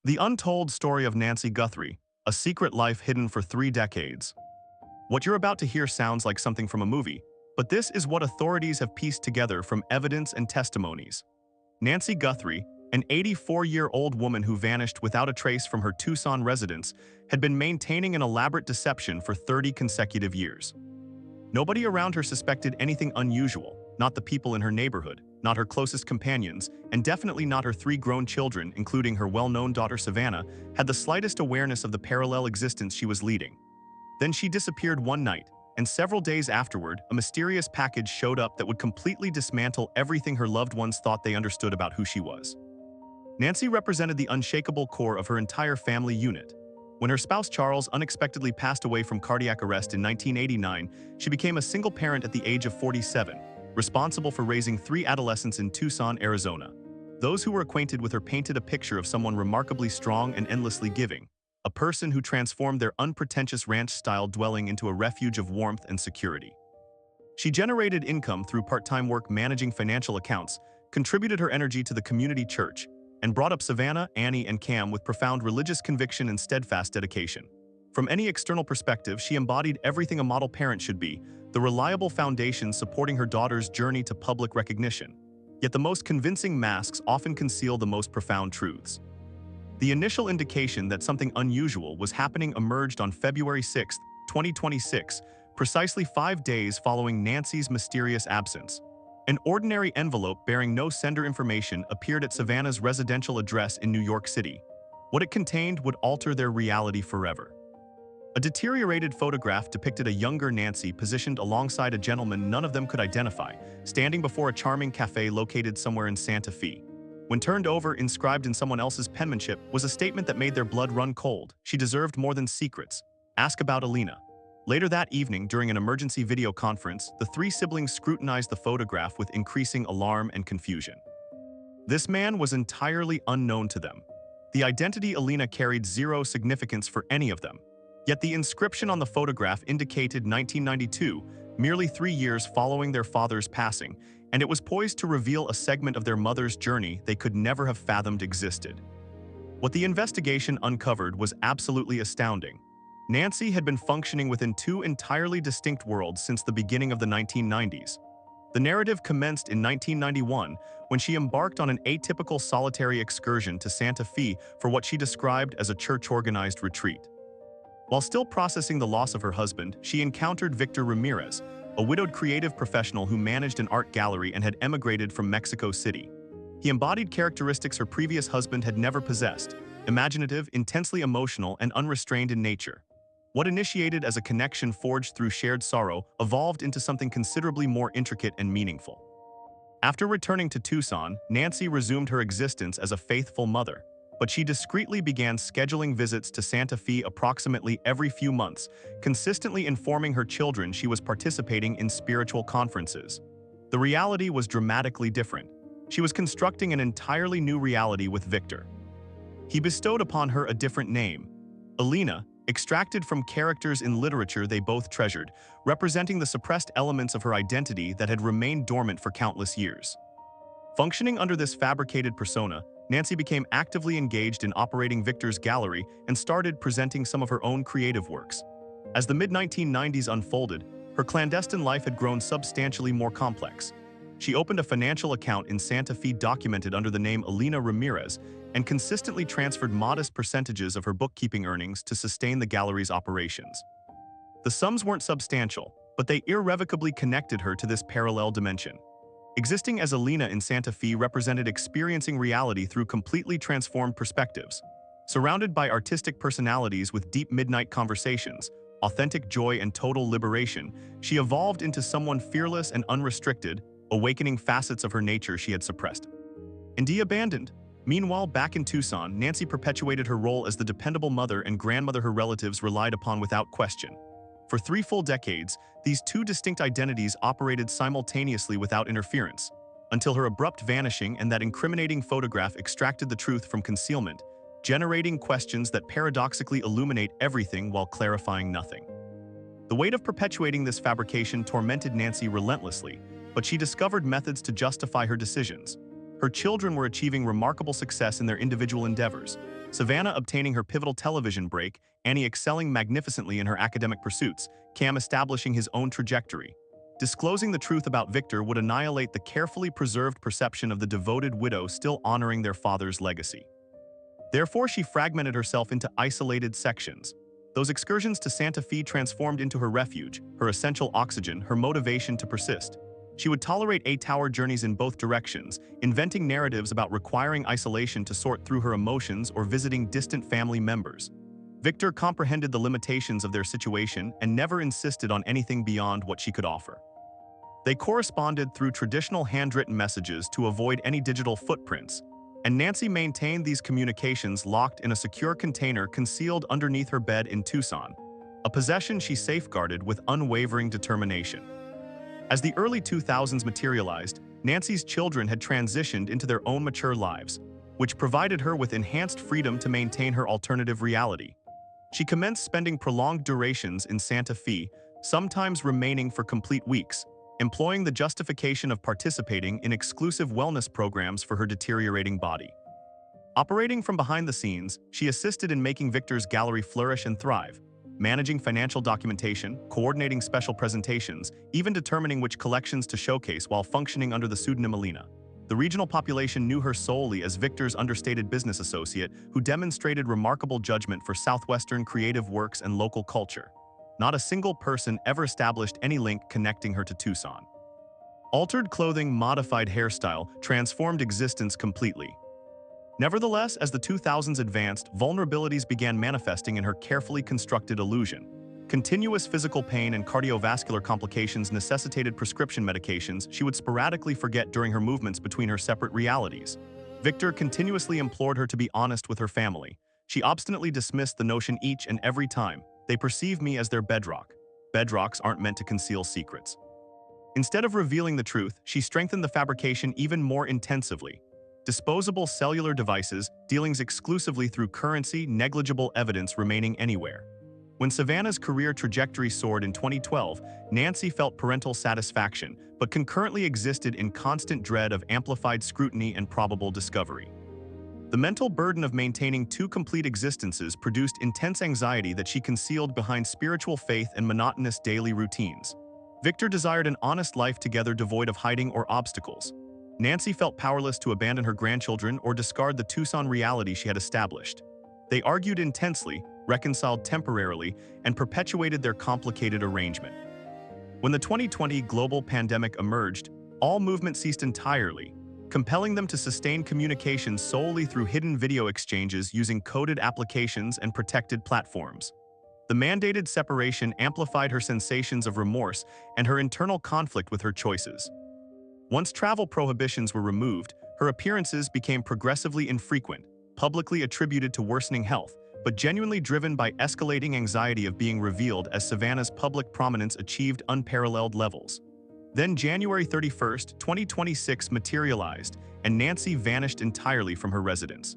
The Untold Story of Nancy Guthrie, A Secret Life Hidden for 3 Decades. What you're about to hear sounds like something from a movie, but this is what authorities have pieced together from evidence and testimonies. Nancy Guthrie, an 84-year-old woman who vanished without a trace from her Tucson residence, had been maintaining an elaborate deception for 30 consecutive years. Nobody around her suspected anything unusual, not the people in her neighborhood, not her closest companions, and definitely not her 3 grown children, including her well-known daughter Savannah, had the slightest awareness of the parallel existence she was leading. Then she disappeared one night, and several days afterward, a mysterious package showed up that would completely dismantle everything her loved ones thought they understood about who she was. Nancy represented the unshakable core of her entire family unit. When her spouse Charles unexpectedly passed away from cardiac arrest in 1989, she became a single parent at the age of 47, responsible for raising 3 adolescents in Tucson, Arizona. Those who were acquainted with her painted a picture of someone remarkably strong and endlessly giving, a person who transformed their unpretentious ranch-style dwelling into a refuge of warmth and security. She generated income through part-time work managing financial accounts, contributed her energy to the community church, and brought up Savannah, Annie, and Cam with profound religious conviction and steadfast dedication. From any external perspective, she embodied everything a model parent should be, the reliable foundation supporting her daughter's journey to public recognition. Yet the most convincing masks often conceal the most profound truths. The initial indication that something unusual was happening emerged on February 6, 2026, precisely 5 days following Nancy's mysterious absence. An ordinary envelope bearing no sender information appeared at Savannah's residential address in New York City. What it contained would alter their reality forever. A deteriorated photograph depicted a younger Nancy positioned alongside a gentleman none of them could identify, standing before a charming cafe located somewhere in Santa Fe. When turned over, inscribed in someone else's penmanship, was a statement that made their blood run cold. She deserved more than secrets. Ask about Alina. Later that evening, during an emergency video conference, the 3 siblings scrutinized the photograph with increasing alarm and confusion. This man was entirely unknown to them. The identity Alina carried zero significance for any of them. Yet the inscription on the photograph indicated 1992, merely 3 years following their father's passing, and it was poised to reveal a segment of their mother's journey they could never have fathomed existed. What the investigation uncovered was absolutely astounding. Nancy had been functioning within 2 entirely distinct worlds since the beginning of the 1990s. The narrative commenced in 1991 when she embarked on an atypical solitary excursion to Santa Fe for what she described as a church-organized retreat. While still processing the loss of her husband, she encountered Victor Ramirez, a widowed creative professional who managed an art gallery and had emigrated from Mexico City. He embodied characteristics her previous husband had never possessed: imaginative, intensely emotional, and unrestrained in nature. What initiated as a connection forged through shared sorrow evolved into something considerably more intricate and meaningful. After returning to Tucson, Nancy resumed her existence as a faithful mother, but she discreetly began scheduling visits to Santa Fe approximately every few months, consistently informing her children she was participating in spiritual conferences. The reality was dramatically different. She was constructing an entirely new reality with Victor. He bestowed upon her a different name, Alina, extracted from characters in literature they both treasured, representing the suppressed elements of her identity that had remained dormant for countless years. Functioning under this fabricated persona, Nancy became actively engaged in operating Victor's gallery and started presenting some of her own creative works. As the mid-1990s unfolded, her clandestine life had grown substantially more complex. She opened a financial account in Santa Fe documented under the name Alina Ramirez and consistently transferred modest percentages of her bookkeeping earnings to sustain the gallery's operations. The sums weren't substantial, but they irrevocably connected her to this parallel dimension. Existing as Alina in Santa Fe represented experiencing reality through completely transformed perspectives. Surrounded by artistic personalities with deep midnight conversations, authentic joy, and total liberation, she evolved into someone fearless and unrestricted, awakening facets of her nature she had suppressed and abandoned. Meanwhile, back in Tucson, Nancy perpetuated her role as the dependable mother and grandmother her relatives relied upon without question. For 3 full decades, these 2 distinct identities operated simultaneously without interference, until her abrupt vanishing and that incriminating photograph extracted the truth from concealment, generating questions that paradoxically illuminate everything while clarifying nothing. The weight of perpetuating this fabrication tormented Nancy relentlessly, but she discovered methods to justify her decisions. Her children were achieving remarkable success in their individual endeavors. Savannah obtaining her pivotal television break, Annie excelling magnificently in her academic pursuits, Cam establishing his own trajectory. Disclosing the truth about Victor would annihilate the carefully preserved perception of the devoted widow still honoring their father's legacy. Therefore, she fragmented herself into isolated sections. Those excursions to Santa Fe transformed into her refuge, her essential oxygen, her motivation to persist. She would tolerate 8-hour journeys in both directions, inventing narratives about requiring isolation to sort through her emotions or visiting distant family members. Victor comprehended the limitations of their situation and never insisted on anything beyond what she could offer. They corresponded through traditional handwritten messages to avoid any digital footprints, and Nancy maintained these communications locked in a secure container concealed underneath her bed in Tucson, a possession she safeguarded with unwavering determination. As the early 2000s materialized, Nancy's children had transitioned into their own mature lives, which provided her with enhanced freedom to maintain her alternative reality. She commenced spending prolonged durations in Santa Fe, sometimes remaining for complete weeks, employing the justification of participating in exclusive wellness programs for her deteriorating body. Operating from behind the scenes, she assisted in making Victor's gallery flourish and thrive, managing financial documentation, coordinating special presentations, even determining which collections to showcase while functioning under the pseudonym Alina. The regional population knew her solely as Victor's understated business associate who demonstrated remarkable judgment for Southwestern creative works and local culture. Not a single person ever established any link connecting her to Tucson. Altered clothing, modified hairstyle, transformed existence completely. Nevertheless, as the 2000s advanced, vulnerabilities began manifesting in her carefully constructed illusion. Continuous physical pain and cardiovascular complications necessitated prescription medications she would sporadically forget during her movements between her separate realities. Victor continuously implored her to be honest with her family. She obstinately dismissed the notion each and every time. They perceive me as their bedrock. Bedrocks aren't meant to conceal secrets. Instead of revealing the truth, she strengthened the fabrication even more intensively. Disposable cellular devices, dealings exclusively through currency, negligible evidence remaining anywhere. When Savannah's career trajectory soared in 2012, Nancy felt parental satisfaction, but concurrently existed in constant dread of amplified scrutiny and probable discovery. The mental burden of maintaining two complete existences produced intense anxiety that she concealed behind spiritual faith and monotonous daily routines. Victor desired an honest life together devoid of hiding or obstacles. Nancy felt powerless to abandon her grandchildren or discard the Tucson reality she had established. They argued intensely, reconciled temporarily, and perpetuated their complicated arrangement. When the 2020 global pandemic emerged, all movement ceased entirely, compelling them to sustain communication solely through hidden video exchanges using coded applications and protected platforms. The mandated separation amplified her sensations of remorse and her internal conflict with her choices. Once travel prohibitions were removed, her appearances became progressively infrequent, publicly attributed to worsening health, but genuinely driven by escalating anxiety of being revealed as Savannah's public prominence achieved unparalleled levels. Then January 31, 2026 materialized, and Nancy vanished entirely from her residence.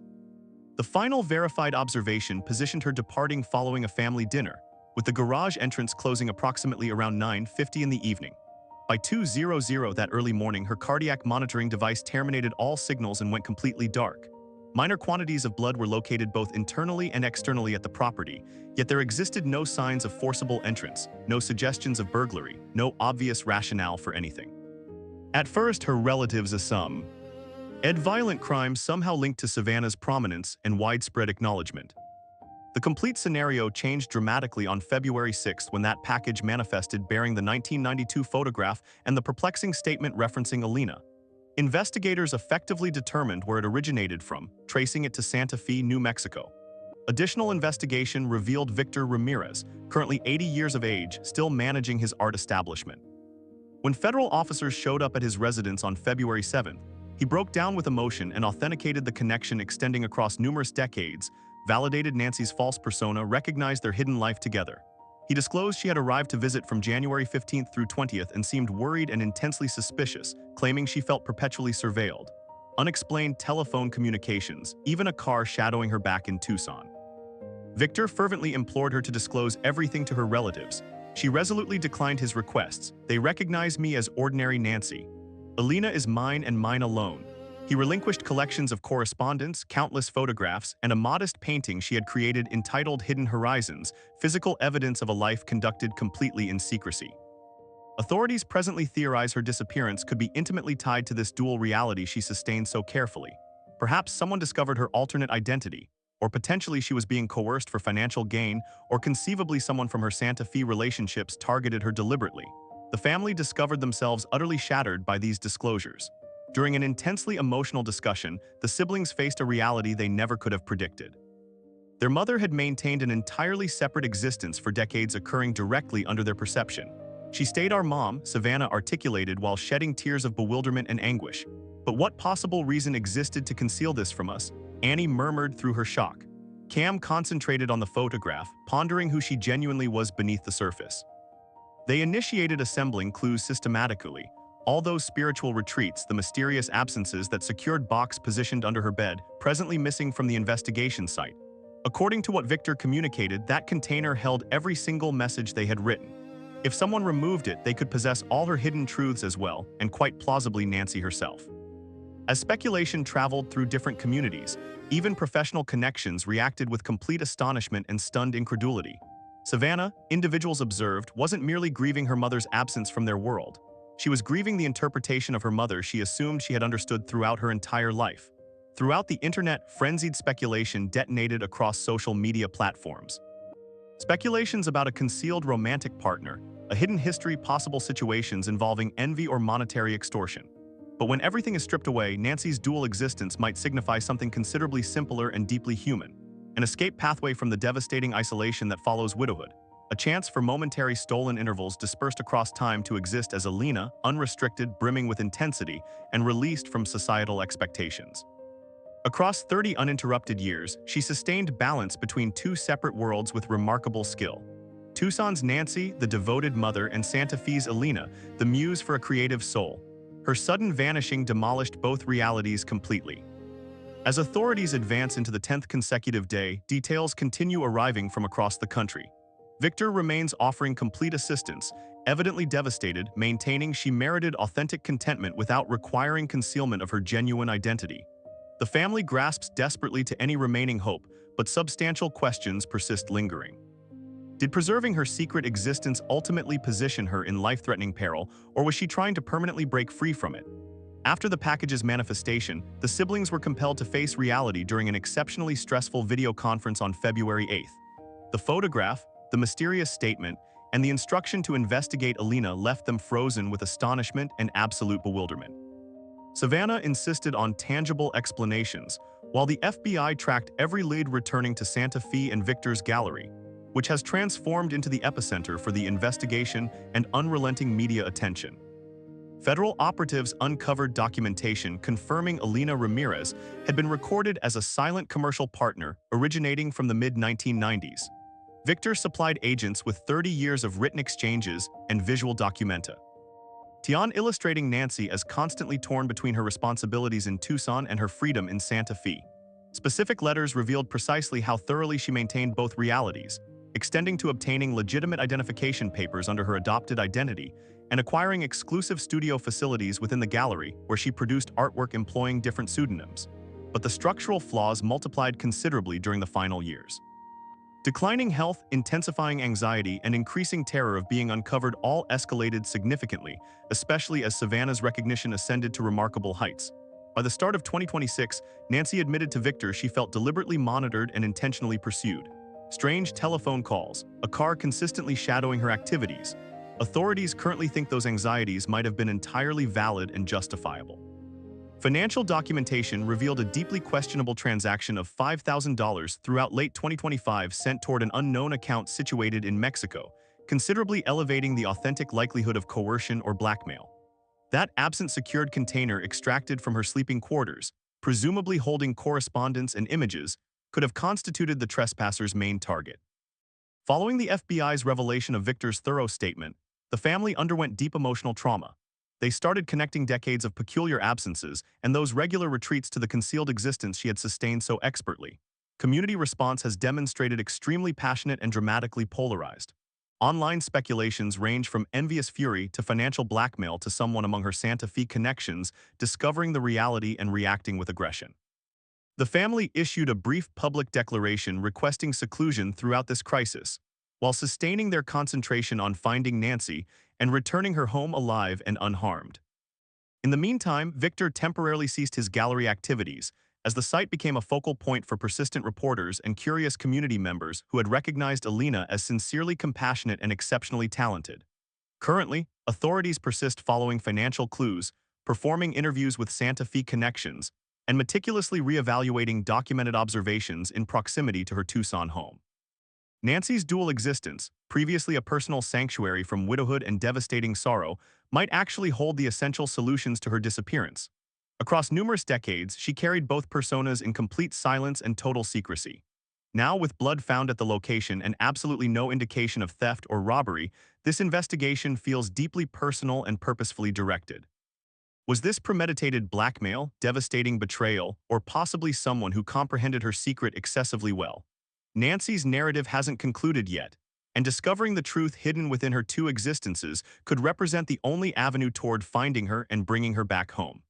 The final verified observation positioned her departing following a family dinner, with the garage entrance closing approximately around 9:50 in the evening. By 2:00 that early morning, her cardiac monitoring device terminated all signals and went completely dark. Minor quantities of blood were located both internally and externally at the property, yet there existed no signs of forcible entrance, no suggestions of burglary, no obvious rationale for anything. At first, her relatives assumed violent crimes somehow linked to Savannah's prominence and widespread acknowledgement. The complete scenario changed dramatically on February 6 when that package manifested bearing the 1992 photograph and the perplexing statement referencing Alina. Investigators effectively determined where it originated from, tracing it to Santa Fe, New Mexico. Additional investigation revealed Victor Ramirez, currently 80 years of age, still managing his art establishment. When federal officers showed up at his residence on February 7, he broke down with emotion and authenticated the connection extending across numerous decades, validated Nancy's false persona, recognized their hidden life together. He disclosed she had arrived to visit from January 15th through 20th and seemed worried and intensely suspicious, claiming she felt perpetually surveilled. Unexplained telephone communications, even a car shadowing her back in Tucson. Victor fervently implored her to disclose everything to her relatives. She resolutely declined his requests. They recognize me as ordinary Nancy. Alina is mine and mine alone. He relinquished collections of correspondence, countless photographs, and a modest painting she had created entitled Hidden Horizons, physical evidence of a life conducted completely in secrecy. Authorities presently theorize her disappearance could be intimately tied to this dual reality she sustained so carefully. Perhaps someone discovered her alternate identity, or potentially she was being coerced for financial gain, or conceivably someone from her Santa Fe relationships targeted her deliberately. The family discovered themselves utterly shattered by these disclosures. During an intensely emotional discussion, the siblings faced a reality they never could have predicted. Their mother had maintained an entirely separate existence for decades, occurring directly under their perception. She stayed our mom, Savannah articulated while shedding tears of bewilderment and anguish. But what possible reason existed to conceal this from us? Annie murmured through her shock. Cam concentrated on the photograph, pondering who she genuinely was beneath the surface. They initiated assembling clues systematically. All those spiritual retreats, the mysterious absences, that secured box positioned under her bed, presently missing from the investigation site. According to what Victor communicated, that container held every single message they had written. If someone removed it, they could possess all her hidden truths as well, and quite plausibly Nancy herself. As speculation traveled through different communities, even professional connections reacted with complete astonishment and stunned incredulity. Savannah, individuals observed, wasn't merely grieving her mother's absence from their world. She was grieving the interpretation of her mother she assumed she had understood throughout her entire life. Throughout the internet, frenzied speculation detonated across social media platforms. Speculations about a concealed romantic partner, a hidden history, possible situations involving envy or monetary extortion. But when everything is stripped away, Nancy's dual existence might signify something considerably simpler and deeply human. An escape pathway from the devastating isolation that follows widowhood. A chance for momentary stolen intervals dispersed across time to exist as Alina, unrestricted, brimming with intensity, and released from societal expectations. Across 30 uninterrupted years, she sustained balance between two separate worlds with remarkable skill. Tucson's Nancy, the devoted mother, and Santa Fe's Alina, the muse for a creative soul. Her sudden vanishing demolished both realities completely. As authorities advance into the 10th consecutive day, details continue arriving from across the country. Victor remains offering complete assistance, evidently devastated, maintaining she merited authentic contentment without requiring concealment of her genuine identity. The family grasps desperately to any remaining hope, but substantial questions persist lingering. Did preserving her secret existence ultimately position her in life-threatening peril, or was she trying to permanently break free from it? After the package's manifestation, the siblings were compelled to face reality during an exceptionally stressful video conference on February 8th. The photograph, the mysterious statement, and the instruction to investigate Alina left them frozen with astonishment and absolute bewilderment. Savannah insisted on tangible explanations, while the FBI tracked every lead returning to Santa Fe and Victor's gallery, which has transformed into the epicenter for the investigation and unrelenting media attention. Federal operatives uncovered documentation confirming Alina Ramirez had been recorded as a silent commercial partner originating from the mid-1990s. Victor supplied agents with 30 years of written exchanges and visual documenta. Tian illustrating Nancy as constantly torn between her responsibilities in Tucson and her freedom in Santa Fe. Specific letters revealed precisely how thoroughly she maintained both realities, extending to obtaining legitimate identification papers under her adopted identity and acquiring exclusive studio facilities within the gallery where she produced artwork employing different pseudonyms. But the structural flaws multiplied considerably during the final years. Declining health, intensifying anxiety, and increasing terror of being uncovered all escalated significantly, especially as Savannah's recognition ascended to remarkable heights. By the start of 2026, Nancy admitted to Victor she felt deliberately monitored and intentionally pursued. Strange telephone calls, a car consistently shadowing her activities. Authorities currently think those anxieties might have been entirely valid and justifiable. Financial documentation revealed a deeply questionable transaction of $5,000 throughout late 2025 sent toward an unknown account situated in Mexico, considerably elevating the authentic likelihood of coercion or blackmail. That absent secured container extracted from her sleeping quarters, presumably holding correspondence and images, could have constituted the trespasser's main target. Following the FBI's revelation of Victor's thorough statement, the family underwent deep emotional trauma. They started connecting decades of peculiar absences and those regular retreats to the concealed existence she had sustained so expertly. Community response has demonstrated extremely passionate and dramatically polarized. Online speculations range from envious fury to financial blackmail to someone among her Santa Fe connections discovering the reality and reacting with aggression. The family issued a brief public declaration requesting seclusion throughout this crisis, while sustaining their concentration on finding Nancy and returning her home alive and unharmed. In the meantime, Victor temporarily ceased his gallery activities, as the site became a focal point for persistent reporters and curious community members who had recognized Alina as sincerely compassionate and exceptionally talented. Currently, authorities persist following financial clues, performing interviews with Santa Fe connections, and meticulously reevaluating documented observations in proximity to her Tucson home. Nancy's dual existence, previously a personal sanctuary from widowhood and devastating sorrow, might actually hold the essential solutions to her disappearance. Across numerous decades, she carried both personas in complete silence and total secrecy. Now, with blood found at the location and absolutely no indication of theft or robbery, this investigation feels deeply personal and purposefully directed. Was this premeditated blackmail, devastating betrayal, or possibly someone who comprehended her secret excessively well? Nancy's narrative hasn't concluded yet, and discovering the truth hidden within her two existences could represent the only avenue toward finding her and bringing her back home.